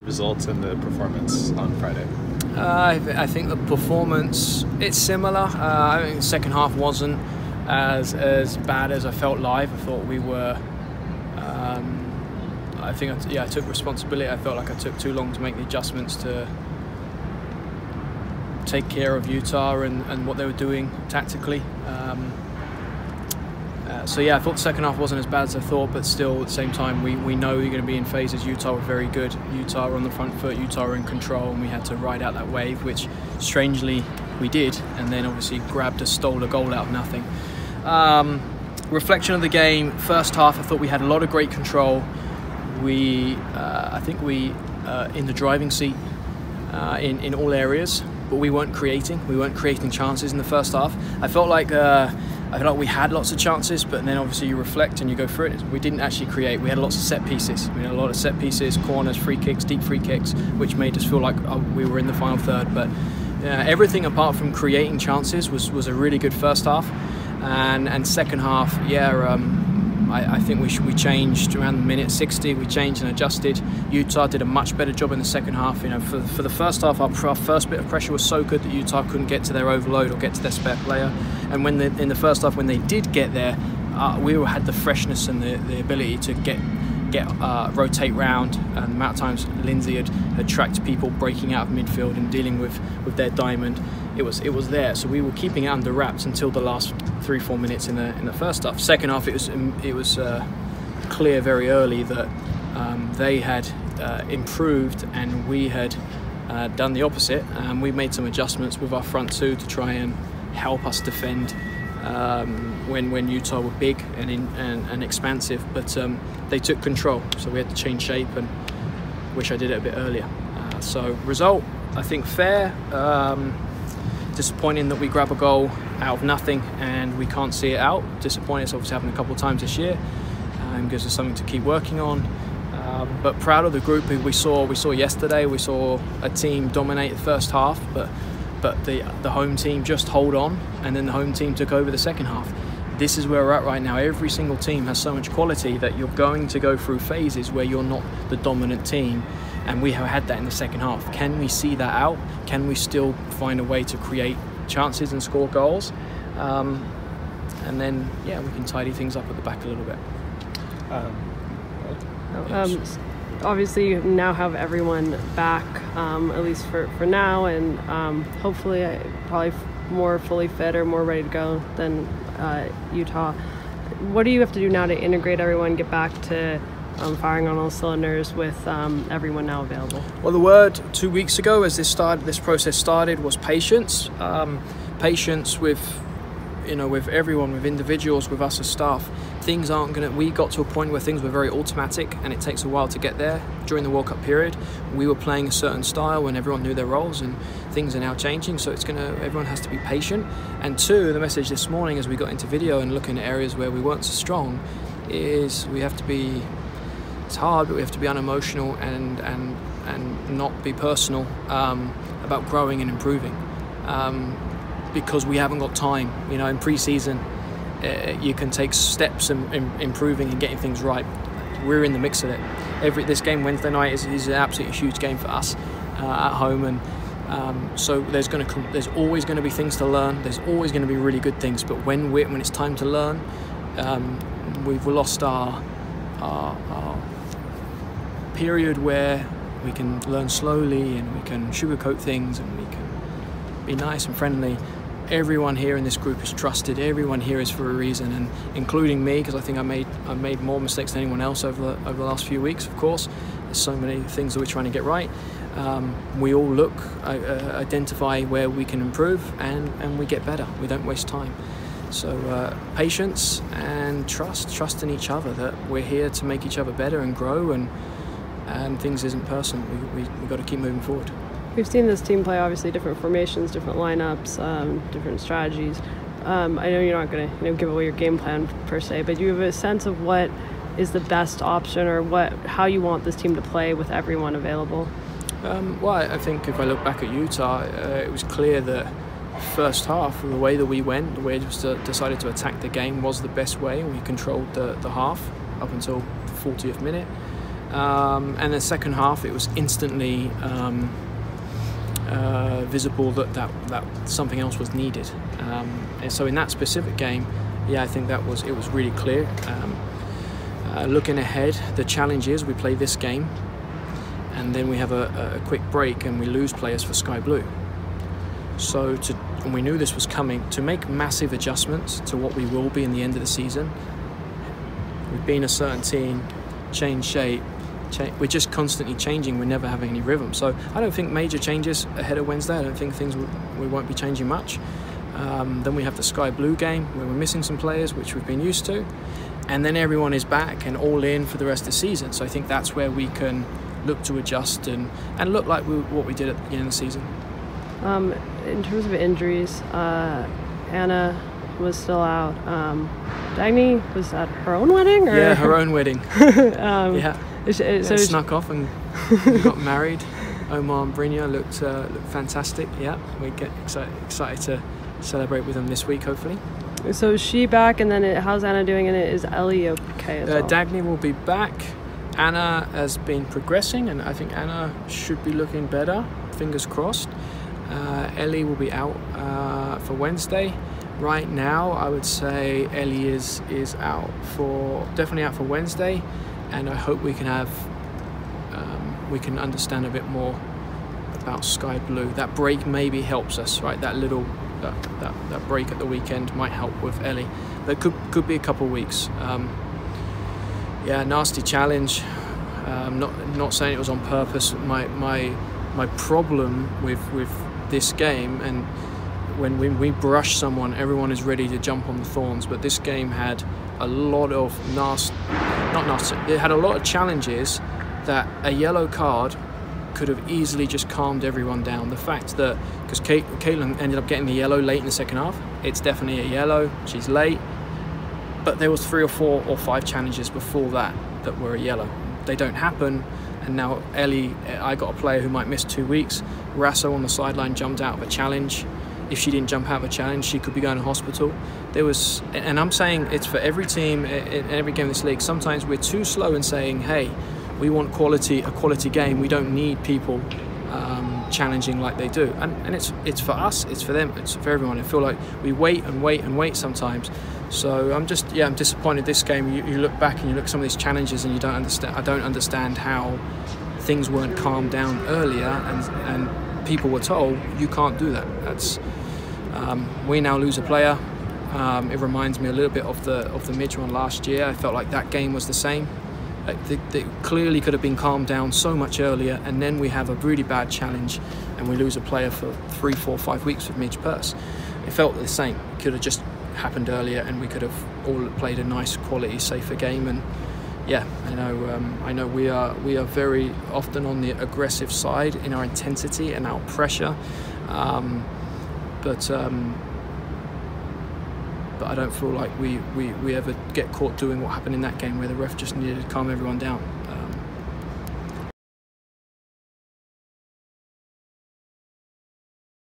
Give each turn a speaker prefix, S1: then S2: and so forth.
S1: results and the performance on Friday?
S2: I think the performance, it's similar. I think the second half wasn't as bad as I felt live. I thought we were. I think I took responsibility. I felt like I took too long to make the adjustments to take care of Utah and what they were doing tactically. So yeah, I thought the second half wasn't as bad as I thought, but still at the same time we know you're going to be in phases. Utah were very good. Utah were on the front foot. Utah were in control, and we had to ride out that wave, which strangely we did, and then obviously stole a goal out of nothing. Reflection of the game, first half, I thought we had a lot of great control. I think we in the driving seat in all areas, but we weren't creating chances in the first half. I felt like we had lots of chances, but then obviously you reflect and you go through it. We didn't actually create. We had lots of set pieces. We had a lot of set pieces, corners, free kicks, deep free kicks, which made us feel like we were in the final third. But everything apart from creating chances was a really good first half. And second half, I think we changed around minute 60. We changed and adjusted. Utah did a much better job in the second half. You know, for the first half, our first bit of pressure was so good that Utah couldn't get to their overload or get to their spare player. And in the first half, when they did get there, we had the freshness and the ability to rotate round. And the amount of times Lindsay had tracked people breaking out of midfield and dealing with their diamond, it was there. So we were keeping it under wraps until the last 3-4 minutes in the first half. Second half, it was clear very early that they had improved and we had done the opposite. We made some adjustments with our front two to try and help us defend when Utah were big and expansive, but they took control, so we had to change shape, and wish I did it a bit earlier. So result, I think fair. Disappointing that we grab a goal out of nothing and we can't see it out. Disappointing. It's obviously happened a couple of times this year, and gives us something to keep working on. But proud of the group who we saw yesterday. We saw a team dominate the first half, but the home team just hold on, and then the home team took over the second half. This is where we're at right now. Every single team has so much quality that you're going to go through phases where you're not the dominant team, and we have had that in the second half. Can we see that out? Can we still find a way to create chances and score goals? And then, yeah, we can tidy things up at the back a little bit.
S3: Obviously you now have everyone back, at least for now, and hopefully probably more fully fit or more ready to go than Utah. What do you have to do now to integrate everyone, get back to firing on all cylinders with everyone now available?
S2: Well, the word 2 weeks ago as this process started was patience. Patience with everyone, with individuals, with us as staff. Things aren't going to... We got to a point where things were very automatic, and it takes a while to get there. During the World Cup period, we were playing a certain style when everyone knew their roles, and things are now changing, so everyone has to be patient. And two, the message this morning as we got into video and looking at areas where we weren't so strong is we have to be... It's hard, but we have to be unemotional and not be personal about growing and improving. Because we haven't got time. In pre-season, you can take steps in improving and getting things right. We're in the mix of it. This game Wednesday night is an absolutely huge game for us at home, and so there's always going to be things to learn. There's always going to be really good things, but when it's time to learn, we've lost our period where we can learn slowly and we can sugarcoat things and we can be nice and friendly. Everyone here in this group is trusted. Everyone here is for a reason, and including me, because I think I made more mistakes than anyone else over the last few weeks. Of course, there's so many things that we're trying to get right. We all identify where we can improve, and we get better. We don't waste time. So patience and trust in each other, that we're here to make each other better and grow, and things isn't personal. We've got to keep moving forward.
S3: We've seen this team play obviously different formations, different lineups, different strategies. I know you're not going to give away your game plan per se, but do you have a sense of what is the best option, or how you want this team to play with everyone available?
S2: Well, I think if I look back at Utah, it was clear that first half, the way that we went, the way we decided to attack the game was the best way. We controlled the half up until the 40th minute. And the second half, it was instantly visible that something else was needed. And so in that specific game, yeah, I think it was really clear. Looking ahead, the challenge is we play this game, and then we have a quick break and we lose players for Sky Blue. So and we knew this was coming, to make massive adjustments to what we will be in the end of the season. We've been a certain team, change shape, we're just constantly changing, we're never having any rhythm. So I don't think major changes ahead of Wednesday. I don't think we won't be changing much. Then we have the Sky Blue game where we're missing some players, which we've been used to. And then everyone is back and all in for the rest of the season. So I think that's where we can look to adjust and look like what we did at the beginning of the season.
S3: In terms of injuries, Anna was still out. Dagny was at her own wedding? Or?
S2: Yeah, her own wedding. Yeah.
S3: So
S2: snuck off and got married. Omar and Brynja looked fantastic. Yeah, we get excited to celebrate with them this week, hopefully.
S3: So is she back, and then how's Anna doing, and is Ellie okay as well?
S2: Dagny will be back. Anna has been progressing, and I think Anna should be looking better, fingers crossed. Ellie will be out for Wednesday. Right now, I would say Ellie is definitely out for Wednesday, and I hope we can understand a bit more about Sky Blue. That break maybe helps us, right? That break at the weekend might help with Ellie. But it could be a couple of weeks. Yeah, nasty challenge. Not saying it was on purpose. My problem with this game, and when we brush someone, everyone is ready to jump on the Thorns. But this game had a lot of it had a lot of challenges that a yellow card could have easily just calmed everyone down. The fact that, because Caitlin ended up getting the yellow late in the second half, it's definitely a yellow, she's late, but there was 3 or 4 or 5 challenges before that were a yellow. They don't happen, and now Ellie, I got a player who might miss 2 weeks. Rasso on the sideline jumped out of a challenge. If she didn't jump out of a challenge, she could be going to hospital. And I'm saying it's for every team in every game in this league. Sometimes we're too slow in saying, hey, we want a quality game. We don't need people challenging like they do. And it's for us, it's for them, it's for everyone. I feel like we wait and wait and wait sometimes. So I'm disappointed this game. You look back and you look at some of these challenges and you don't understand. I don't understand how things weren't calmed down earlier, and people were told you can't do that. We now lose a player. It reminds me a little bit of the Midge one last year. I felt like that game was the same. They clearly could have been calmed down so much earlier, and then we have a really bad challenge and we lose a player for 3, 4, 5 weeks with Midge Purse. It felt the same. It could have just happened earlier and we could have all played a nice, quality, safer game. And yeah, I know we are very often on the aggressive side in our intensity and our pressure, but I don't feel like we ever get caught doing what happened in that game, where the ref just needed to calm everyone down.